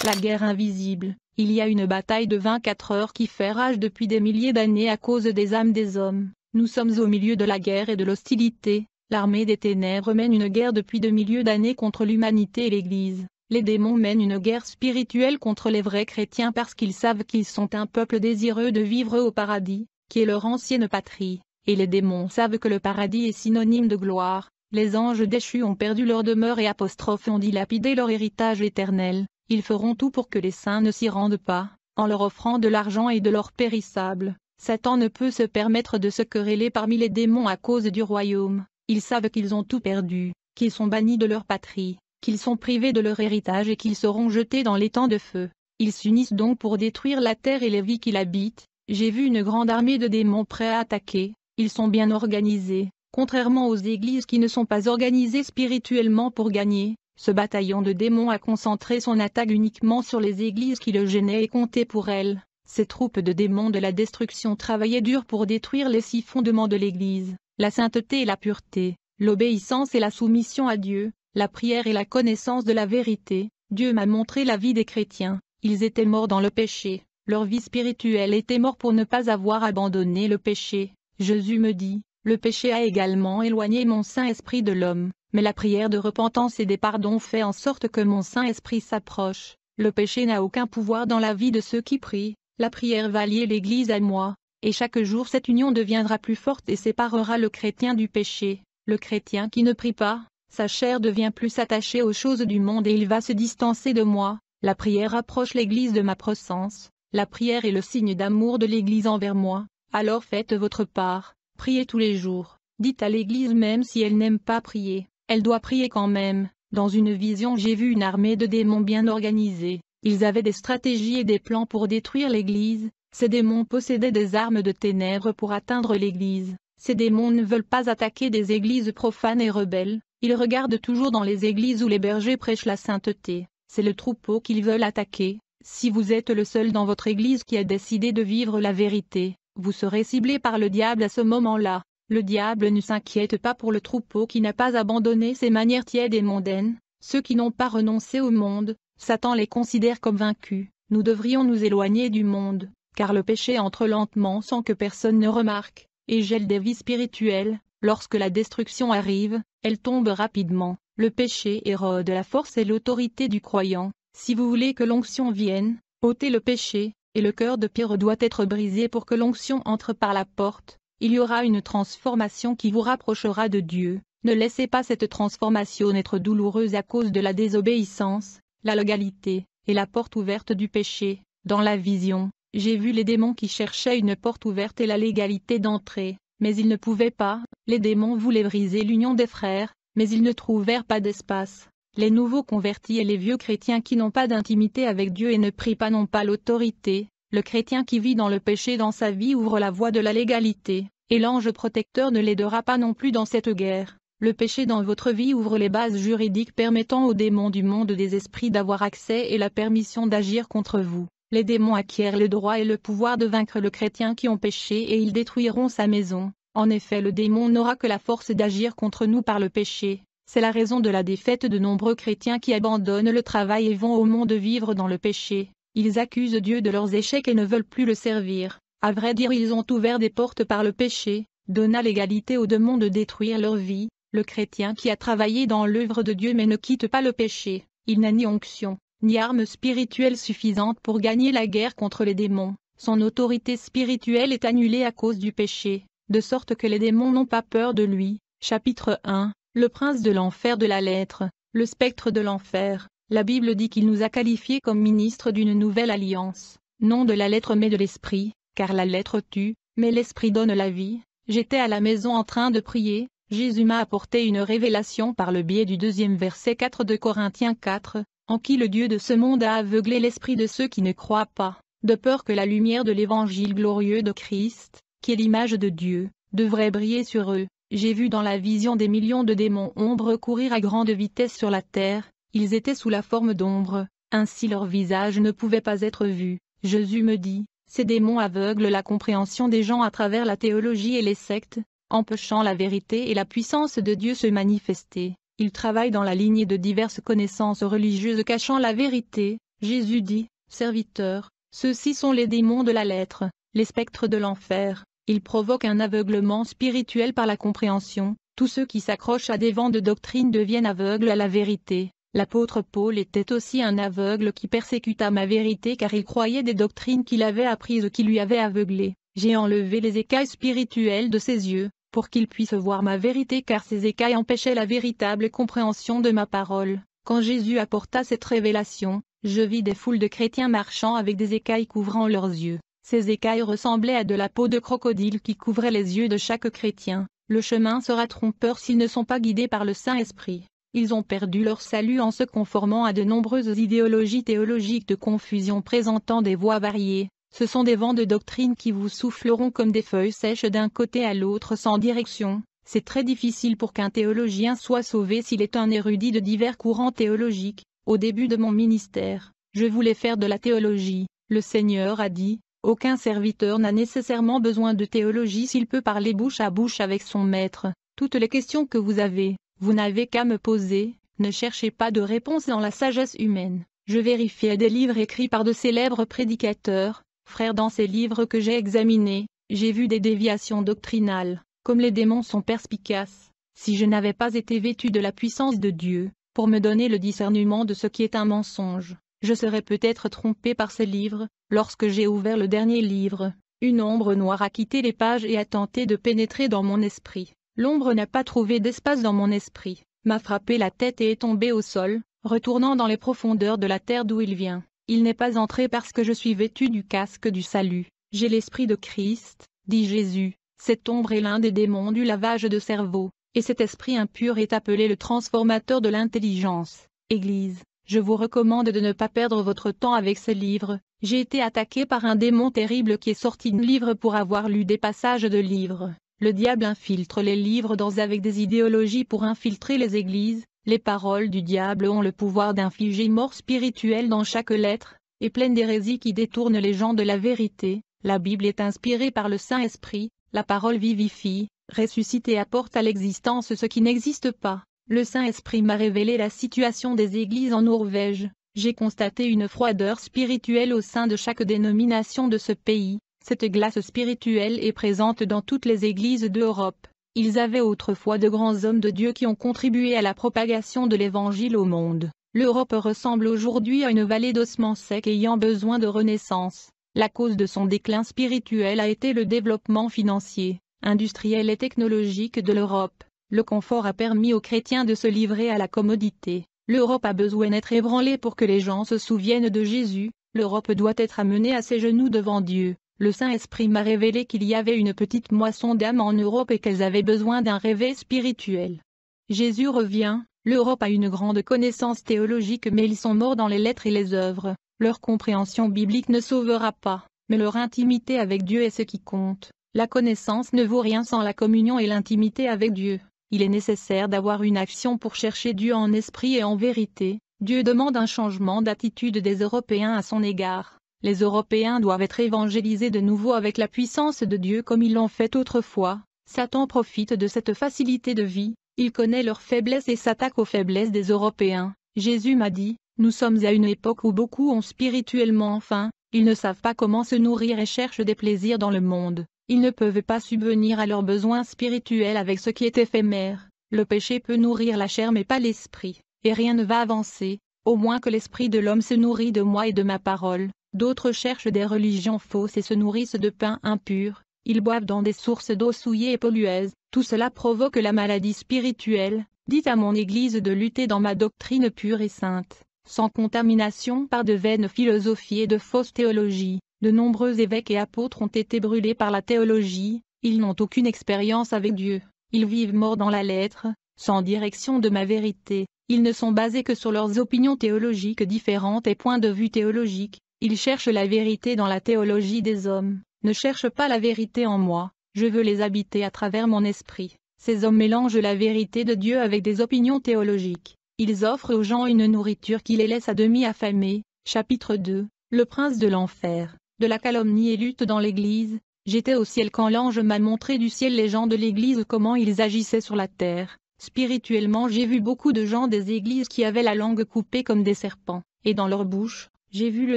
La guerre invisible. Il y a une bataille de 24 heures qui fait rage depuis des milliers d'années à cause des âmes des hommes. Nous sommes au milieu de la guerre et de l'hostilité. L'armée des ténèbres mène une guerre depuis des milliers d'années contre l'humanité et l'Église. Les démons mènent une guerre spirituelle contre les vrais chrétiens parce qu'ils savent qu'ils sont un peuple désireux de vivre au paradis, qui est leur ancienne patrie. Et les démons savent que le paradis est synonyme de gloire. Les anges déchus ont perdu leur demeure et ont dilapidé leur héritage éternel. Ils feront tout pour que les saints ne s'y rendent pas, en leur offrant de l'argent et de l'or périssable. Satan ne peut se permettre de se quereller parmi les démons à cause du royaume. Ils savent qu'ils ont tout perdu, qu'ils sont bannis de leur patrie, qu'ils sont privés de leur héritage et qu'ils seront jetés dans l'étang de feu. Ils s'unissent donc pour détruire la terre et les vies qui l'habitent. J'ai vu une grande armée de démons prêts à attaquer. Ils sont bien organisés, contrairement aux églises qui ne sont pas organisées spirituellement pour gagner. Ce bataillon de démons a concentré son attaque uniquement sur les églises qui le gênaient et comptaient pour elles. Ces troupes de démons de la destruction travaillaient dur pour détruire les 6 fondements de l'Église, la sainteté et la pureté, l'obéissance et la soumission à Dieu, la prière et la connaissance de la vérité. Dieu m'a montré la vie des chrétiens. Ils étaient morts dans le péché, leur vie spirituelle était morte pour ne pas avoir abandonné le péché. Jésus me dit, le péché a également éloigné mon Saint-Esprit de l'homme. Mais la prière de repentance et des pardons fait en sorte que mon Saint-Esprit s'approche. Le péché n'a aucun pouvoir dans la vie de ceux qui prient. La prière va lier l'Église à moi, et chaque jour cette union deviendra plus forte et séparera le chrétien du péché. Le chrétien qui ne prie pas, sa chair devient plus attachée aux choses du monde et il va se distancer de moi. La prière approche l'Église de ma présence. La prière est le signe d'amour de l'Église envers moi. Alors faites votre part, priez tous les jours. Dites à l'Église même si elle n'aime pas prier. Elle doit prier quand même. Dans une vision j'ai vu une armée de démons bien organisée. Ils avaient des stratégies et des plans pour détruire l'Église. Ces démons possédaient des armes de ténèbres pour atteindre l'Église. Ces démons ne veulent pas attaquer des églises profanes et rebelles. Ils regardent toujours dans les églises où les bergers prêchent la sainteté. C'est le troupeau qu'ils veulent attaquer. Si vous êtes le seul dans votre église qui a décidé de vivre la vérité, vous serez ciblé par le diable à ce moment-là. Le diable ne s'inquiète pas pour le troupeau qui n'a pas abandonné ses manières tièdes et mondaines. Ceux qui n'ont pas renoncé au monde, Satan les considère comme vaincus. Nous devrions nous éloigner du monde, car le péché entre lentement sans que personne ne remarque, et gèle des vies spirituelles. Lorsque la destruction arrive, elle tombe rapidement. Le péché érode la force et l'autorité du croyant. Si vous voulez que l'onction vienne, ôtez le péché, et le cœur de pierre doit être brisé pour que l'onction entre par la porte. Il y aura une transformation qui vous rapprochera de Dieu. Ne laissez pas cette transformation être douloureuse à cause de la désobéissance, la légalité, et la porte ouverte du péché. Dans la vision, j'ai vu les démons qui cherchaient une porte ouverte et la légalité d'entrée, mais ils ne pouvaient pas. Les démons voulaient briser l'union des frères, mais ils ne trouvèrent pas d'espace. Les nouveaux convertis et les vieux chrétiens qui n'ont pas d'intimité avec Dieu et ne prient pas n'ont pas l'autorité. Le chrétien qui vit dans le péché dans sa vie ouvre la voie de la légalité, et l'ange protecteur ne l'aidera pas non plus dans cette guerre. Le péché dans votre vie ouvre les bases juridiques permettant aux démons du monde des esprits d'avoir accès et la permission d'agir contre vous. Les démons acquièrent le droit et le pouvoir de vaincre le chrétien qui ont péché et ils détruiront sa maison. En effet, le démon n'aura que la force d'agir contre nous par le péché. C'est la raison de la défaite de nombreux chrétiens qui abandonnent le travail et vont au monde vivre dans le péché. Ils accusent Dieu de leurs échecs et ne veulent plus le servir. À vrai dire, ils ont ouvert des portes par le péché, donna l'égalité aux démons de détruire leur vie. Le chrétien qui a travaillé dans l'œuvre de Dieu mais ne quitte pas le péché, il n'a ni onction, ni arme spirituelle suffisante pour gagner la guerre contre les démons. Son autorité spirituelle est annulée à cause du péché, de sorte que les démons n'ont pas peur de lui. Chapitre 1. Le prince de l'enfer de la lettre, le spectre de l'enfer. La Bible dit qu'il nous a qualifiés comme ministres d'une nouvelle alliance, non de la lettre mais de l'esprit, car la lettre tue, mais l'esprit donne la vie. J'étais à la maison en train de prier, Jésus m'a apporté une révélation par le biais du 2e verset 4 de Corinthiens 4, en qui le Dieu de ce monde a aveuglé l'esprit de ceux qui ne croient pas, de peur que la lumière de l'évangile glorieux de Christ, qui est l'image de Dieu, devrait briller sur eux. J'ai vu dans la vision des millions de démons ombres courir à grande vitesse sur la terre. Ils étaient sous la forme d'ombres, ainsi leur visage ne pouvait pas être vu. Jésus me dit, ces démons aveuglent la compréhension des gens à travers la théologie et les sectes, empêchant la vérité et la puissance de Dieu se manifester. Ils travaillent dans la lignée de diverses connaissances religieuses cachant la vérité. Jésus dit, serviteur, ceux-ci sont les démons de la lettre, les spectres de l'enfer. Ils provoquent un aveuglement spirituel par la compréhension. Tous ceux qui s'accrochent à des vents de doctrine deviennent aveugles à la vérité. L'apôtre Paul était aussi un aveugle qui persécuta ma vérité car il croyait des doctrines qu'il avait apprises qui lui avaient aveuglé. J'ai enlevé les écailles spirituelles de ses yeux, pour qu'il puisse voir ma vérité car ces écailles empêchaient la véritable compréhension de ma parole. Quand Jésus apporta cette révélation, je vis des foules de chrétiens marchant avec des écailles couvrant leurs yeux. Ces écailles ressemblaient à de la peau de crocodile qui couvrait les yeux de chaque chrétien. Le chemin sera trompeur s'ils ne sont pas guidés par le Saint-Esprit. Ils ont perdu leur salut en se conformant à de nombreuses idéologies théologiques de confusion présentant des voies variées. Ce sont des vents de doctrine qui vous souffleront comme des feuilles sèches d'un côté à l'autre sans direction. C'est très difficile pour qu'un théologien soit sauvé s'il est un érudit de divers courants théologiques. Au début de mon ministère, je voulais faire de la théologie. Le Seigneur a dit, aucun serviteur n'a nécessairement besoin de théologie s'il peut parler bouche à bouche avec son maître. Toutes les questions que vous avez, vous n'avez qu'à me poser, ne cherchez pas de réponse dans la sagesse humaine. Je vérifiais des livres écrits par de célèbres prédicateurs. Frères, dans ces livres que j'ai examinés, j'ai vu des déviations doctrinales, comme les démons sont perspicaces. Si je n'avais pas été vêtu de la puissance de Dieu, pour me donner le discernement de ce qui est un mensonge, je serais peut-être trompé par ces livres. Lorsque j'ai ouvert le dernier livre, une ombre noire a quitté les pages et a tenté de pénétrer dans mon esprit. L'ombre n'a pas trouvé d'espace dans mon esprit, m'a frappé la tête et est tombé au sol, retournant dans les profondeurs de la terre d'où il vient. Il n'est pas entré parce que je suis vêtu du casque du salut. J'ai l'esprit de Christ, dit Jésus. Cette ombre est l'un des démons du lavage de cerveau, et cet esprit impur est appelé le transformateur de l'intelligence. Église, je vous recommande de ne pas perdre votre temps avec ces livres. J'ai été attaqué par un démon terrible qui est sorti de livres pour avoir lu des passages de livres. Le diable infiltre les livres avec des idéologies pour infiltrer les églises. Les paroles du diable ont le pouvoir d'infliger mort spirituelle dans chaque lettre, et pleine d'hérésies qui détournent les gens de la vérité. La Bible est inspirée par le Saint-Esprit, la parole vivifie, ressuscite et apporte à l'existence ce qui n'existe pas. Le Saint-Esprit m'a révélé la situation des églises en Norvège. J'ai constaté une froideur spirituelle au sein de chaque dénomination de ce pays. Cette glace spirituelle est présente dans toutes les églises d'Europe. Ils avaient autrefois de grands hommes de Dieu qui ont contribué à la propagation de l'Évangile au monde. L'Europe ressemble aujourd'hui à une vallée d'ossements secs ayant besoin de renaissance. La cause de son déclin spirituel a été le développement financier, industriel et technologique de l'Europe. Le confort a permis aux chrétiens de se livrer à la commodité. L'Europe a besoin d'être ébranlée pour que les gens se souviennent de Jésus. L'Europe doit être amenée à ses genoux devant Dieu. Le Saint-Esprit m'a révélé qu'il y avait une petite moisson d'âmes en Europe et qu'elles avaient besoin d'un réveil spirituel. Jésus revient, l'Europe a une grande connaissance théologique mais ils sont morts dans les lettres et les œuvres. Leur compréhension biblique ne sauvera pas, mais leur intimité avec Dieu est ce qui compte. La connaissance ne vaut rien sans la communion et l'intimité avec Dieu. Il est nécessaire d'avoir une action pour chercher Dieu en esprit et en vérité. Dieu demande un changement d'attitude des Européens à son égard. Les Européens doivent être évangélisés de nouveau avec la puissance de Dieu comme ils l'ont fait autrefois. Satan profite de cette facilité de vie, il connaît leurs faiblesses et s'attaque aux faiblesses des Européens. Jésus m'a dit, nous sommes à une époque où beaucoup ont spirituellement faim, ils ne savent pas comment se nourrir et cherchent des plaisirs dans le monde. Ils ne peuvent pas subvenir à leurs besoins spirituels avec ce qui est éphémère. Le péché peut nourrir la chair mais pas l'esprit, et rien ne va avancer, au moins que l'esprit de l'homme se nourrit de moi et de ma parole. D'autres cherchent des religions fausses et se nourrissent de pain impur, ils boivent dans des sources d'eau souillée et pollueuse, tout cela provoque la maladie spirituelle. Dites à mon Église de lutter dans ma doctrine pure et sainte, sans contamination par de vaines philosophies et de fausses théologies. De nombreux évêques et apôtres ont été brûlés par la théologie, ils n'ont aucune expérience avec Dieu, ils vivent morts dans la lettre, sans direction de ma vérité, ils ne sont basés que sur leurs opinions théologiques différentes et points de vue théologiques. Ils cherchent la vérité dans la théologie des hommes, ne cherchent pas la vérité en moi, je veux les habiter à travers mon esprit. Ces hommes mélangent la vérité de Dieu avec des opinions théologiques. Ils offrent aux gens une nourriture qui les laisse à demi affamés. Chapitre 2. Le prince de l'enfer, de la calomnie et lutte dans l'Église. J'étais au ciel quand l'ange m'a montré du ciel les gens de l'Église comment ils agissaient sur la terre. Spirituellement j'ai vu beaucoup de gens des églises qui avaient la langue coupée comme des serpents, et dans leur bouche, J'ai vu le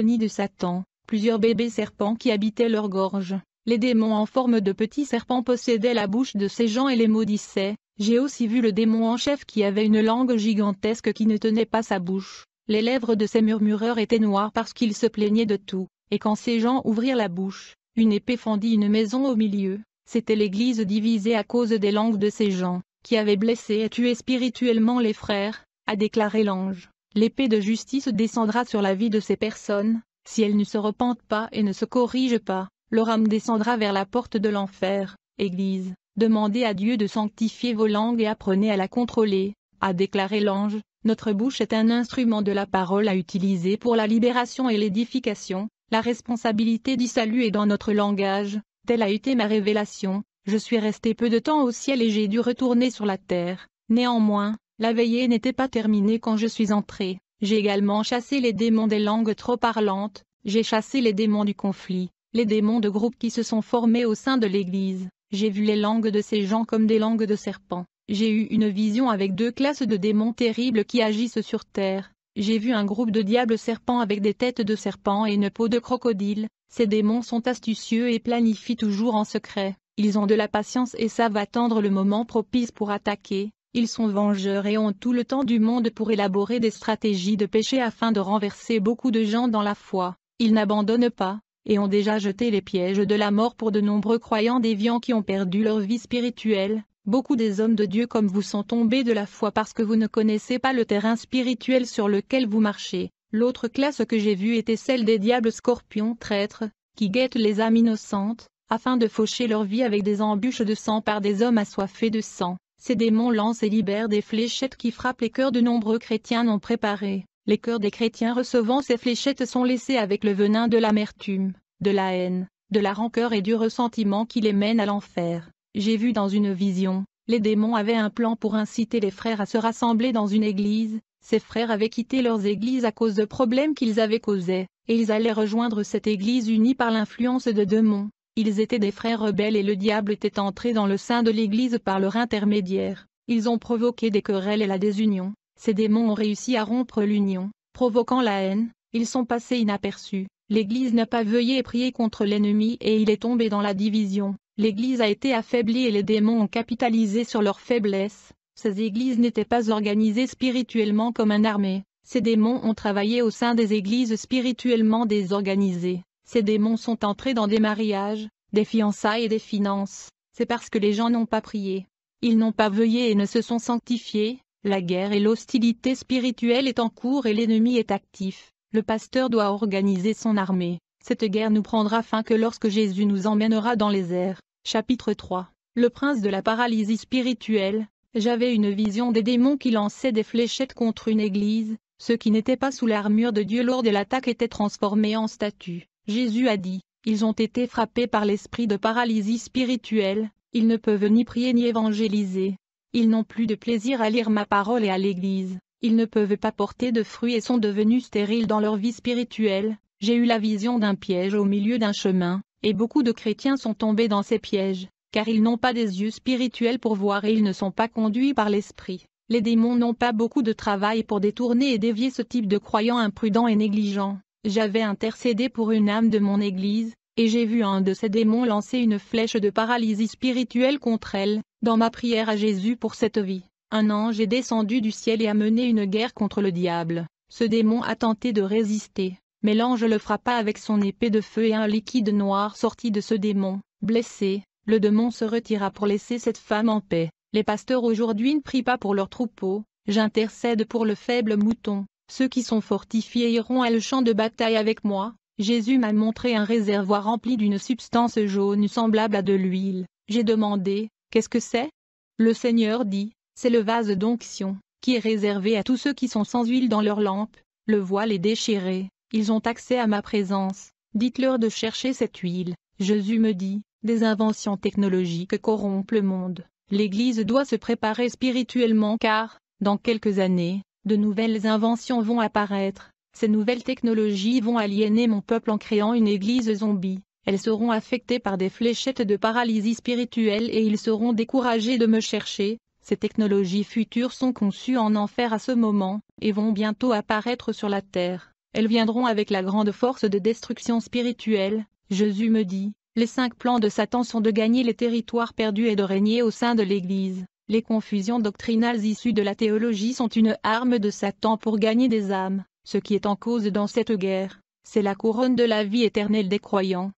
nid de Satan, plusieurs bébés serpents qui habitaient leur gorge. Les démons en forme de petits serpents possédaient la bouche de ces gens et les maudissaient. J'ai aussi vu le démon en chef qui avait une langue gigantesque qui ne tenait pas sa bouche. Les lèvres de ces murmureurs étaient noires parce qu'ils se plaignaient de tout, et quand ces gens ouvrirent la bouche, une épée fendit une maison au milieu. C'était l'Église divisée à cause des langues de ces gens, qui avaient blessé et tué spirituellement les frères, a déclaré l'ange. L'épée de justice descendra sur la vie de ces personnes, si elles ne se repentent pas et ne se corrigent pas. Leur âme descendra vers la porte de l'enfer. Église, demandez à Dieu de sanctifier vos langues et apprenez à la contrôler, a déclaré l'ange. Notre bouche est un instrument de la parole à utiliser pour la libération et l'édification. La responsabilité du salut est dans notre langage. Telle a été ma révélation. Je suis resté peu de temps au ciel et j'ai dû retourner sur la terre. Néanmoins, la veillée n'était pas terminée quand je suis entré. J'ai également chassé les démons des langues trop parlantes. J'ai chassé les démons du conflit. Les démons de groupe qui se sont formés au sein de l'Église. J'ai vu les langues de ces gens comme des langues de serpents. J'ai eu une vision avec 2 classes de démons terribles qui agissent sur terre. J'ai vu un groupe de diables serpents avec des têtes de serpents et une peau de crocodile. Ces démons sont astucieux et planifient toujours en secret. Ils ont de la patience et savent attendre le moment propice pour attaquer. Ils sont vengeurs et ont tout le temps du monde pour élaborer des stratégies de péché afin de renverser beaucoup de gens dans la foi. Ils n'abandonnent pas, et ont déjà jeté les pièges de la mort pour de nombreux croyants déviants qui ont perdu leur vie spirituelle. Beaucoup des hommes de Dieu comme vous sont tombés de la foi parce que vous ne connaissez pas le terrain spirituel sur lequel vous marchez. L'autre classe que j'ai vue était celle des diables scorpions traîtres, qui guettent les âmes innocentes, afin de faucher leur vie avec des embûches de sang par des hommes assoiffés de sang. Ces démons lancent et libèrent des fléchettes qui frappent les cœurs de nombreux chrétiens non préparés. Les cœurs des chrétiens recevant ces fléchettes sont laissés avec le venin de l'amertume, de la haine, de la rancœur et du ressentiment qui les mène à l'enfer. J'ai vu dans une vision, les démons avaient un plan pour inciter les frères à se rassembler dans une église. Ces frères avaient quitté leurs églises à cause de problèmes qu'ils avaient causés, et ils allaient rejoindre cette église unie par l'influence de démons. Ils étaient des frères rebelles et le diable était entré dans le sein de l'église par leur intermédiaire. Ils ont provoqué des querelles et la désunion. Ces démons ont réussi à rompre l'union, provoquant la haine. Ils sont passés inaperçus. L'Église n'a pas veillé et prié contre l'ennemi et il est tombé dans la division. L'Église a été affaiblie et les démons ont capitalisé sur leur faiblesse. Ces églises n'étaient pas organisées spirituellement comme une armée. Ces démons ont travaillé au sein des églises spirituellement désorganisées. Ces démons sont entrés dans des mariages, des fiançailles et des finances. C'est parce que les gens n'ont pas prié. Ils n'ont pas veillé et ne se sont sanctifiés. La guerre et l'hostilité spirituelle est en cours et l'ennemi est actif. Le pasteur doit organiser son armée. Cette guerre nous prendra fin que lorsque Jésus nous emmènera dans les airs. Chapitre 3. Le prince de la paralysie spirituelle. J'avais une vision des démons qui lançaient des fléchettes contre une église. Ceux qui n'étaient pas sous l'armure de Dieu lors de l'attaque étaient transformés en statues. Jésus a dit, ils ont été frappés par l'esprit de paralysie spirituelle. Ils ne peuvent ni prier ni évangéliser. Ils n'ont plus de plaisir à lire ma parole et à l'église. Ils ne peuvent pas porter de fruits et sont devenus stériles dans leur vie spirituelle. J'ai eu la vision d'un piège au milieu d'un chemin, et beaucoup de chrétiens sont tombés dans ces pièges, car ils n'ont pas des yeux spirituels pour voir et ils ne sont pas conduits par l'esprit. Les démons n'ont pas beaucoup de travail pour détourner et dévier ce type de croyants imprudents et négligents. J'avais intercédé pour une âme de mon église, et j'ai vu un de ces démons lancer une flèche de paralysie spirituelle contre elle. Dans ma prière à Jésus pour cette vie, un ange est descendu du ciel et a mené une guerre contre le diable. Ce démon a tenté de résister, mais l'ange le frappa avec son épée de feu et un liquide noir sortit de ce démon. Blessé, le démon se retira pour laisser cette femme en paix. Les pasteurs aujourd'hui ne prient pas pour leurs troupeaux. J'intercède pour le faible mouton. Ceux qui sont fortifiés iront à le champ de bataille avec moi. Jésus m'a montré un réservoir rempli d'une substance jaune semblable à de l'huile. J'ai demandé, qu'est-ce que c'est? Le Seigneur dit, c'est le vase d'onction, qui est réservé à tous ceux qui sont sans huile dans leur lampe. Le voile est déchiré, ils ont accès à ma présence. Dites-leur de chercher cette huile. Jésus me dit, des inventions technologiques corrompent le monde. L'Église doit se préparer spirituellement car, dans quelques années, de nouvelles inventions vont apparaître. Ces nouvelles technologies vont aliéner mon peuple en créant une Église zombie. Elles seront affectées par des fléchettes de paralysie spirituelle et ils seront découragés de me chercher. Ces technologies futures sont conçues en enfer à ce moment, et vont bientôt apparaître sur la terre. elles viendront avec la grande force de destruction spirituelle. Jésus me dit, les 5 plans de Satan sont de gagner les territoires perdus et de régner au sein de l'Église. Les confusions doctrinales issues de la théologie sont une arme de Satan pour gagner des âmes. Ce qui est en cause dans cette guerre, c'est la couronne de la vie éternelle des croyants.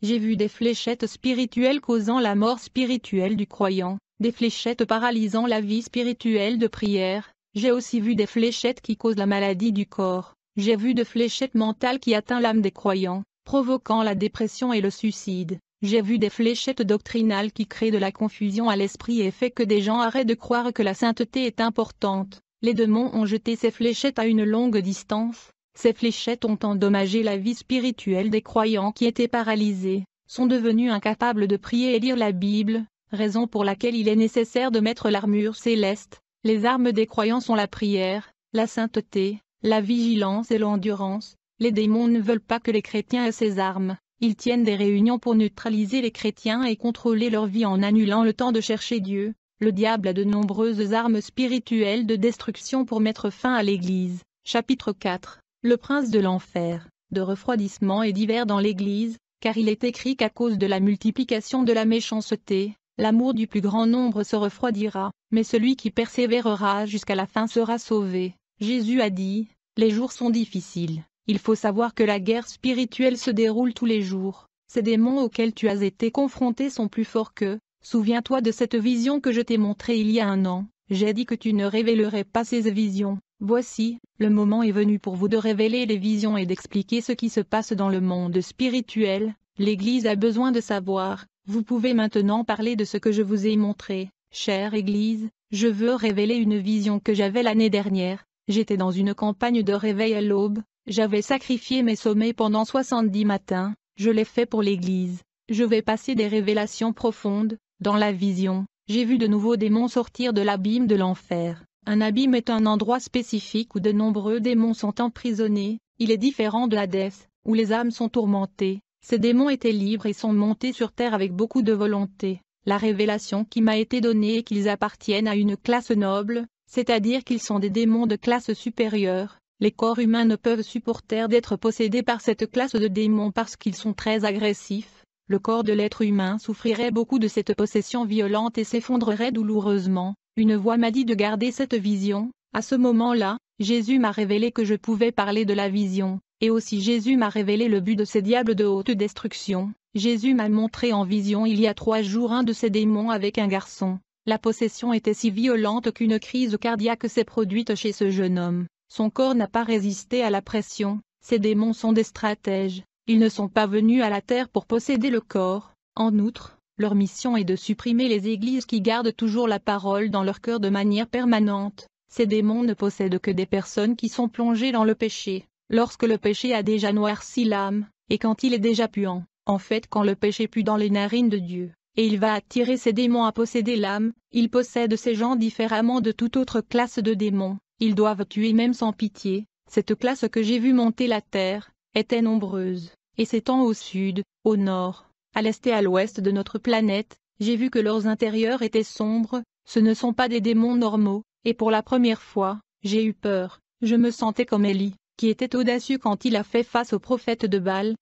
J'ai vu des fléchettes spirituelles causant la mort spirituelle du croyant, des fléchettes paralysant la vie spirituelle de prière. J'ai aussi vu des fléchettes qui causent la maladie du corps. J'ai vu des fléchettes mentales qui atteignent l'âme des croyants, provoquant la dépression et le suicide. J'ai vu des fléchettes doctrinales qui créent de la confusion à l'esprit et fait que des gens arrêtent de croire que la sainteté est importante. Les démons ont jeté ces fléchettes à une longue distance. Ces fléchettes ont endommagé la vie spirituelle des croyants qui étaient paralysés, sont devenus incapables de prier et lire la Bible, raison pour laquelle il est nécessaire de mettre l'armure céleste. Les armes des croyants sont la prière, la sainteté, la vigilance et l'endurance. Les démons ne veulent pas que les chrétiens aient ces armes. Ils tiennent des réunions pour neutraliser les chrétiens et contrôler leur vie en annulant le temps de chercher Dieu. Le diable a de nombreuses armes spirituelles de destruction pour mettre fin à l'Église. Chapitre 4. Le prince de l'enfer, de refroidissement est divers dans l'Église, car il est écrit qu'à cause de la multiplication de la méchanceté, l'amour du plus grand nombre se refroidira, mais celui qui persévérera jusqu'à la fin sera sauvé. Jésus a dit, « Les jours sont difficiles. » Il faut savoir que la guerre spirituelle se déroule tous les jours. Ces démons auxquels tu as été confronté sont plus forts qu'eux. Souviens-toi de cette vision que je t'ai montrée il y a 1 an. J'ai dit que tu ne révélerais pas ces visions. Voici, le moment est venu pour vous de révéler les visions et d'expliquer ce qui se passe dans le monde spirituel. L'Église a besoin de savoir. Vous pouvez maintenant parler de ce que je vous ai montré. Chère Église, je veux révéler une vision que j'avais l'année dernière. J'étais dans une campagne de réveil à l'aube. J'avais sacrifié mes sommets pendant 70 matins. Je l'ai fait pour l'Église. Je vais passer des révélations profondes. Dans la vision, j'ai vu de nouveaux démons sortir de l'abîme de l'enfer. Un abîme est un endroit spécifique où de nombreux démons sont emprisonnés. Il est différent de l'Hadès, où les âmes sont tourmentées. Ces démons étaient libres et sont montés sur terre avec beaucoup de volonté. La révélation qui m'a été donnée est qu'ils appartiennent à une classe noble, c'est-à-dire qu'ils sont des démons de classe supérieure. Les corps humains ne peuvent supporter d'être possédés par cette classe de démons parce qu'ils sont très agressifs. Le corps de l'être humain souffrirait beaucoup de cette possession violente et s'effondrerait douloureusement. Une voix m'a dit de garder cette vision. À ce moment-là, Jésus m'a révélé que je pouvais parler de la vision, et aussi Jésus m'a révélé le but de ces diables de haute destruction. Jésus m'a montré en vision il y a 3 jours un de ces démons avec un garçon. La possession était si violente qu'une crise cardiaque s'est produite chez ce jeune homme. Son corps n'a pas résisté à la pression. Ces démons sont des stratèges. Ils ne sont pas venus à la terre pour posséder le corps. En outre, leur mission est de supprimer les églises qui gardent toujours la parole dans leur cœur de manière permanente. Ces démons ne possèdent que des personnes qui sont plongées dans le péché. Lorsque le péché a déjà noirci l'âme, et quand il est déjà puant, en fait quand le péché pue dans les narines de Dieu, et il va attirer ces démons à posséder l'âme, il possède ces gens différemment de toute autre classe de démons. Ils doivent tuer même sans pitié. Cette classe que j'ai vue monter la terre était nombreuse, et s'étend au sud, au nord, à l'est et à l'ouest de notre planète. J'ai vu que leurs intérieurs étaient sombres. Ce ne sont pas des démons normaux, et pour la première fois, j'ai eu peur. Je me sentais comme Élie, qui était audacieux quand il a fait face au prophète de Baal.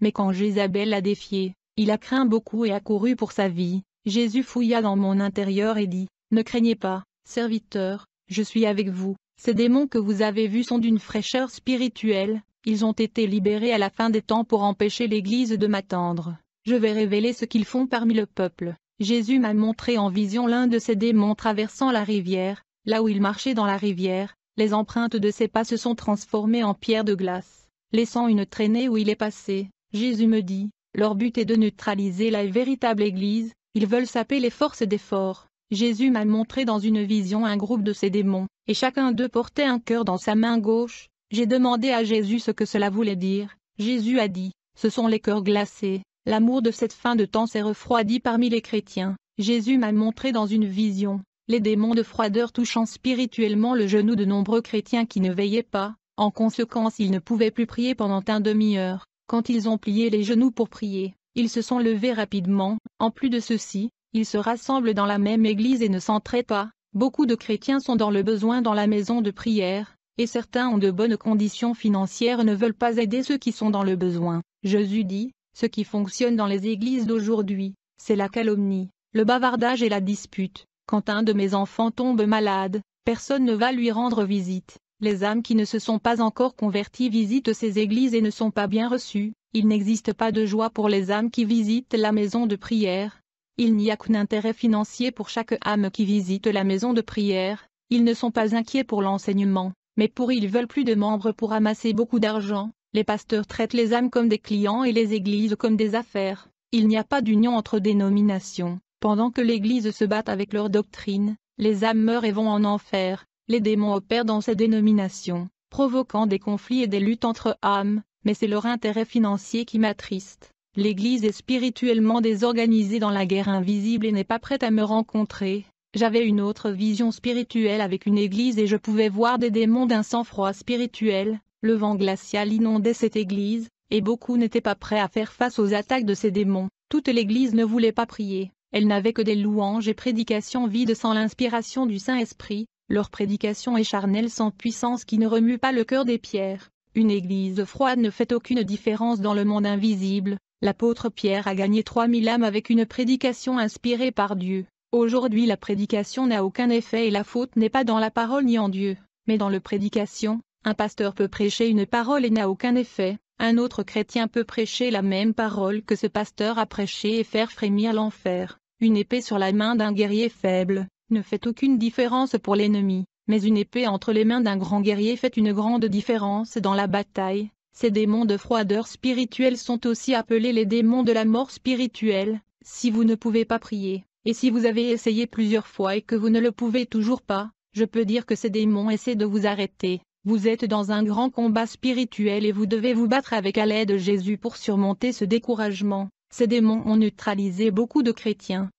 Mais quand Jézabel l'a défié, il a craint beaucoup et a couru pour sa vie. Jésus fouilla dans mon intérieur et dit, « Ne craignez pas, serviteur, je suis avec vous. Ces démons que vous avez vus sont d'une fraîcheur spirituelle. Ils ont été libérés à la fin des temps pour empêcher l'Église de m'attendre. Je vais révéler ce qu'ils font parmi le peuple. » Jésus m'a montré en vision l'un de ces démons traversant la rivière. Là où il marchait dans la rivière, les empreintes de ses pas se sont transformées en pierres de glace, laissant une traînée où il est passé. Jésus me dit, leur but est de neutraliser la véritable Église. Ils veulent saper les forces des forts. Jésus m'a montré dans une vision un groupe de ces démons, et chacun d'eux portait un cœur dans sa main gauche. J'ai demandé à Jésus ce que cela voulait dire. Jésus a dit, ce sont les cœurs glacés. L'amour de cette fin de temps s'est refroidi parmi les chrétiens. Jésus m'a montré dans une vision, les démons de froideur touchant spirituellement le genou de nombreux chrétiens qui ne veillaient pas. En conséquence, ils ne pouvaient plus prier pendant une demi-heure. Quand ils ont plié les genoux pour prier, ils se sont levés rapidement. En plus de ceci, ils se rassemblent dans la même église et ne s'entraient pas. Beaucoup de chrétiens sont dans le besoin dans la maison de prière. et certains ont de bonnes conditions financières et ne veulent pas aider ceux qui sont dans le besoin. Jésus dit, ce qui fonctionne dans les églises d'aujourd'hui, c'est la calomnie, le bavardage et la dispute. Quand un de mes enfants tombe malade, personne ne va lui rendre visite. Les âmes qui ne se sont pas encore converties visitent ces églises et ne sont pas bien reçues. Il n'existe pas de joie pour les âmes qui visitent la maison de prière. Il n'y a qu'un intérêt financier pour chaque âme qui visite la maison de prière. Ils ne sont pas inquiets pour l'enseignement, mais ils veulent plus de membres pour amasser beaucoup d'argent. Les pasteurs traitent les âmes comme des clients et les églises comme des affaires. Il n'y a pas d'union entre dénominations. Pendant que l'Église se bat avec leur doctrine, les âmes meurent et vont en enfer. Les démons opèrent dans ces dénominations, provoquant des conflits et des luttes entre âmes, mais c'est leur intérêt financier qui m'attriste. L'Église est spirituellement désorganisée dans la guerre invisible et n'est pas prête à me rencontrer. J'avais une autre vision spirituelle avec une Église et je pouvais voir des démons d'un sang-froid spirituel. Le vent glacial inondait cette Église, et beaucoup n'étaient pas prêts à faire face aux attaques de ces démons. Toute l'Église ne voulait pas prier. Elle n'avait que des louanges et prédications vides sans l'inspiration du Saint-Esprit. Leur prédication est charnelle sans puissance qui ne remue pas le cœur des pierres. Une église froide ne fait aucune différence dans le monde invisible. L'apôtre Pierre a gagné 3000 âmes avec une prédication inspirée par Dieu. Aujourd'hui la prédication n'a aucun effet et la faute n'est pas dans la parole ni en Dieu, mais dans la prédication. Un pasteur peut prêcher une parole et n'a aucun effet. Un autre chrétien peut prêcher la même parole que ce pasteur a prêché et faire frémir l'enfer. Une épée sur la main d'un guerrier faible ne fait aucune différence pour l'ennemi, mais une épée entre les mains d'un grand guerrier fait une grande différence dans la bataille. Ces démons de froideur spirituelle sont aussi appelés les démons de la mort spirituelle. Si vous ne pouvez pas prier, et si vous avez essayé plusieurs fois et que vous ne le pouvez toujours pas, je peux dire que ces démons essaient de vous arrêter. Vous êtes dans un grand combat spirituel et vous devez vous battre avec l'aide de Jésus pour surmonter ce découragement. Ces démons ont neutralisé beaucoup de chrétiens.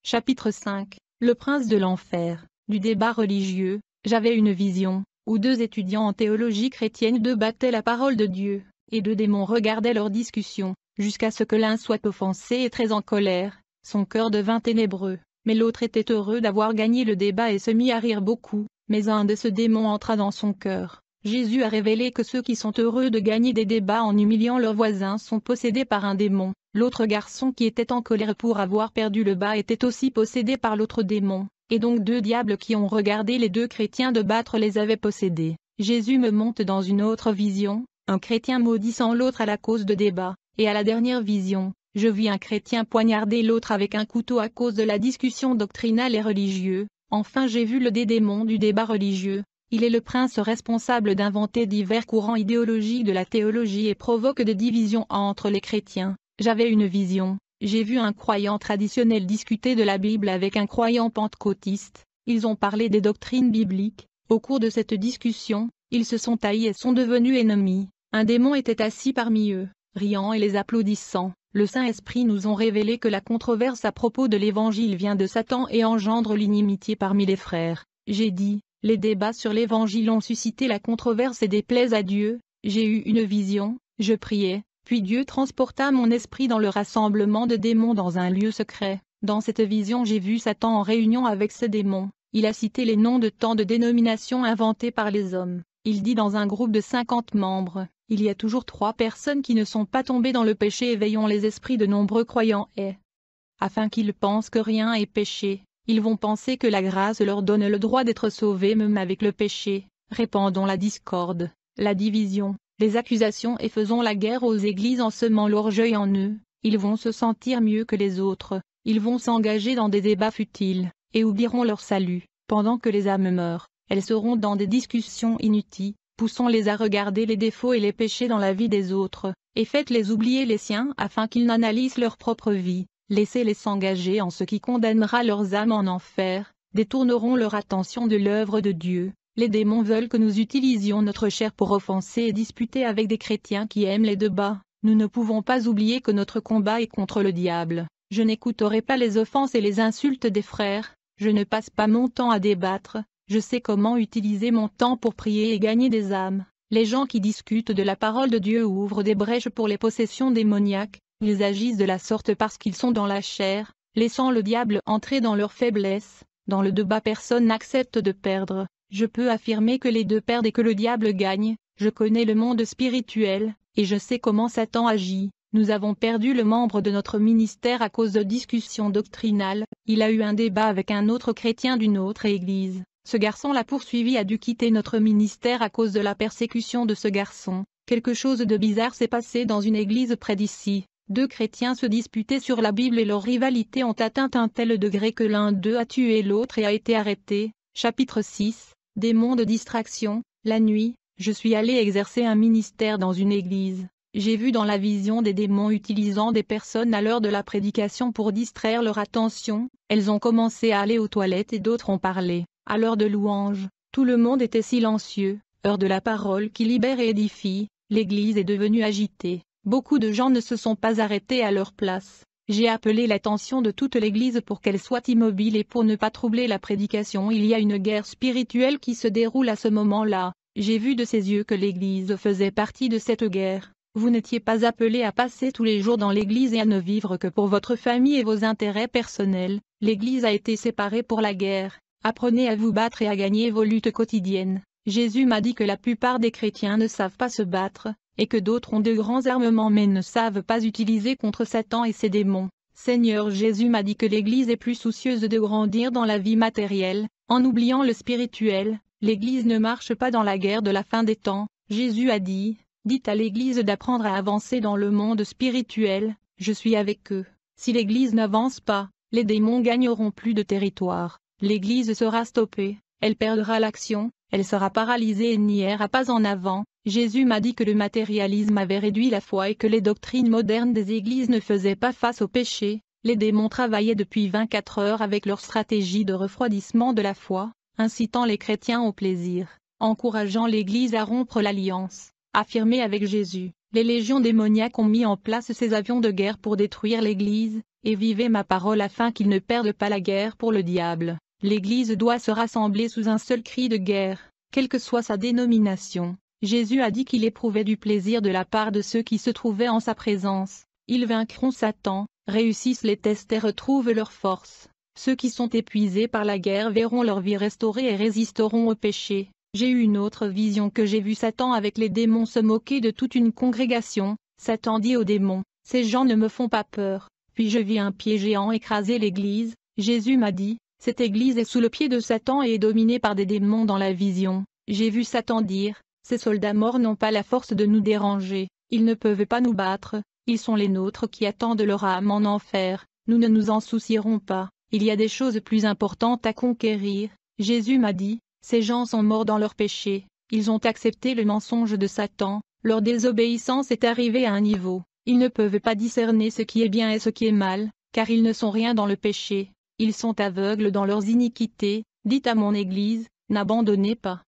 Chapitre 5. Le prince de l'enfer. Du débat religieux, j'avais une vision, où 2 étudiants en théologie chrétienne débattaient la parole de Dieu, et 2 démons regardaient leur discussion, jusqu'à ce que l'un soit offensé et très en colère, son cœur devint ténébreux, mais l'autre était heureux d'avoir gagné le débat et se mit à rire beaucoup, mais un de ces démons entra dans son cœur. Jésus a révélé que ceux qui sont heureux de gagner des débats en humiliant leurs voisins sont possédés par un démon. L'autre garçon qui était en colère pour avoir perdu le bas était aussi possédé par l'autre démon, et donc 2 diables qui ont regardé les 2 chrétiens débattre les avaient possédés. Jésus me montre dans une autre vision, un chrétien maudissant l'autre à la cause de débats, et à la dernière vision, je vis un chrétien poignarder l'autre avec un couteau à cause de la discussion doctrinale et religieuse. Enfin j'ai vu le démon du débat religieux. Il est le prince responsable d'inventer divers courants idéologiques de la théologie et provoque des divisions entre les chrétiens. J'avais une vision, j'ai vu un croyant traditionnel discuter de la Bible avec un croyant pentecôtiste. Ils ont parlé des doctrines bibliques. Au cours de cette discussion, ils se sont haïs et sont devenus ennemis. Un démon était assis parmi eux, riant et les applaudissant. Le Saint-Esprit nous ont révélé que la controverse à propos de l'Évangile vient de Satan et engendre l'inimitié parmi les frères. J'ai dit, les débats sur l'Évangile ont suscité la controverse et déplaisent à Dieu. J'ai eu une vision, je priais, puis Dieu transporta mon esprit dans le rassemblement de démons dans un lieu secret. Dans cette vision j'ai vu Satan en réunion avec ces démons. Il a cité les noms de tant de dénominations inventées par les hommes. Il dit dans un groupe de 50 membres, il y a toujours 3 personnes qui ne sont pas tombées dans le péché. Éveillons les esprits de nombreux croyants et, afin qu'ils pensent que rien est péché, ils vont penser que la grâce leur donne le droit d'être sauvés même avec le péché. Répandons la discorde, la division, les accusations et faisons la guerre aux églises en semant l'orgueil en eux. Ils vont se sentir mieux que les autres, ils vont s'engager dans des débats futiles, et oublieront leur salut. Pendant que les âmes meurent, elles seront dans des discussions inutiles. Poussons-les à regarder les défauts et les péchés dans la vie des autres, et faites-les oublier les siens afin qu'ils n'analysent leur propre vie. Laissez-les s'engager en ce qui condamnera leurs âmes en enfer, détourneront leur attention de l'œuvre de Dieu. Les démons veulent que nous utilisions notre chair pour offenser et disputer avec des chrétiens qui aiment les débats. Nous ne pouvons pas oublier que notre combat est contre le diable. Je n'écouterai pas les offenses et les insultes des frères, je ne passe pas mon temps à débattre. Je sais comment utiliser mon temps pour prier et gagner des âmes. Les gens qui discutent de la parole de Dieu ouvrent des brèches pour les possessions démoniaques. Ils agissent de la sorte parce qu'ils sont dans la chair, laissant le diable entrer dans leur faiblesse. Dans le débat personne n'accepte de perdre. Je peux affirmer que les deux perdent et que le diable gagne. Je connais le monde spirituel, et je sais comment Satan agit. Nous avons perdu le membre de notre ministère à cause de discussions doctrinales. Il a eu un débat avec un autre chrétien d'une autre église. Ce garçon l'a poursuivi a dû quitter notre ministère à cause de la persécution de ce garçon. Quelque chose de bizarre s'est passé dans une église près d'ici. Deux chrétiens se disputaient sur la Bible et leur rivalité ont atteint un tel degré que l'un d'eux a tué l'autre et a été arrêté. Chapitre 6. Démons de distraction. La nuit, je suis allé exercer un ministère dans une église. J'ai vu dans la vision des démons utilisant des personnes à l'heure de la prédication pour distraire leur attention. Elles ont commencé à aller aux toilettes et d'autres ont parlé. À l'heure de louange, tout le monde était silencieux. Heure de la parole qui libère et édifie, l'église est devenue agitée. Beaucoup de gens ne se sont pas arrêtés à leur place. J'ai appelé l'attention de toute l'église pour qu'elle soit immobile et pour ne pas troubler la prédication. Il y a une guerre spirituelle qui se déroule à ce moment-là. J'ai vu de ses yeux que l'église faisait partie de cette guerre. Vous n'étiez pas appelé à passer tous les jours dans l'église et à ne vivre que pour votre famille et vos intérêts personnels. L'église a été séparée pour la guerre. Apprenez à vous battre et à gagner vos luttes quotidiennes. Jésus m'a dit que la plupart des chrétiens ne savent pas se battre, et que d'autres ont de grands armements mais ne savent pas utiliser contre Satan et ses démons. Seigneur Jésus m'a dit que l'Église est plus soucieuse de grandir dans la vie matérielle, en oubliant le spirituel. L'Église ne marche pas dans la guerre de la fin des temps. Jésus a dit, dites à l'Église d'apprendre à avancer dans le monde spirituel, je suis avec eux. Si l'Église n'avance pas, les démons gagneront plus de territoire. L'Église sera stoppée, elle perdra l'action, elle sera paralysée et n'ira pas en avant. Jésus m'a dit que le matérialisme avait réduit la foi et que les doctrines modernes des églises ne faisaient pas face au péché. Les démons travaillaient depuis 24 heures avec leur stratégie de refroidissement de la foi, incitant les chrétiens au plaisir, encourageant l'église à rompre l'alliance, affirmée avec Jésus. Les légions démoniaques ont mis en place ces avions de guerre pour détruire l'église, et vivez ma parole afin qu'ils ne perdent pas la guerre pour le diable. L'église doit se rassembler sous un seul cri de guerre, quelle que soit sa dénomination. Jésus a dit qu'il éprouvait du plaisir de la part de ceux qui se trouvaient en sa présence. Ils vaincront Satan, réussissent les tests et retrouvent leur force. Ceux qui sont épuisés par la guerre verront leur vie restaurée et résisteront au péché. J'ai eu une autre vision que j'ai vu Satan avec les démons se moquer de toute une congrégation. Satan dit aux démons, « Ces gens ne me font pas peur. » Puis je vis un pied géant écraser l'église. Jésus m'a dit, « Cette église est sous le pied de Satan et est dominée par des démons dans la vision. » J'ai vu Satan dire, ces soldats morts n'ont pas la force de nous déranger, ils ne peuvent pas nous battre, ils sont les nôtres qui attendent leur âme en enfer, nous ne nous en soucierons pas, il y a des choses plus importantes à conquérir. Jésus m'a dit, ces gens sont morts dans leur péché, ils ont accepté le mensonge de Satan, leur désobéissance est arrivée à un niveau, ils ne peuvent pas discerner ce qui est bien et ce qui est mal, car ils ne sont rien dans le péché, ils sont aveugles dans leurs iniquités. Dites à mon Église, n'abandonnez pas.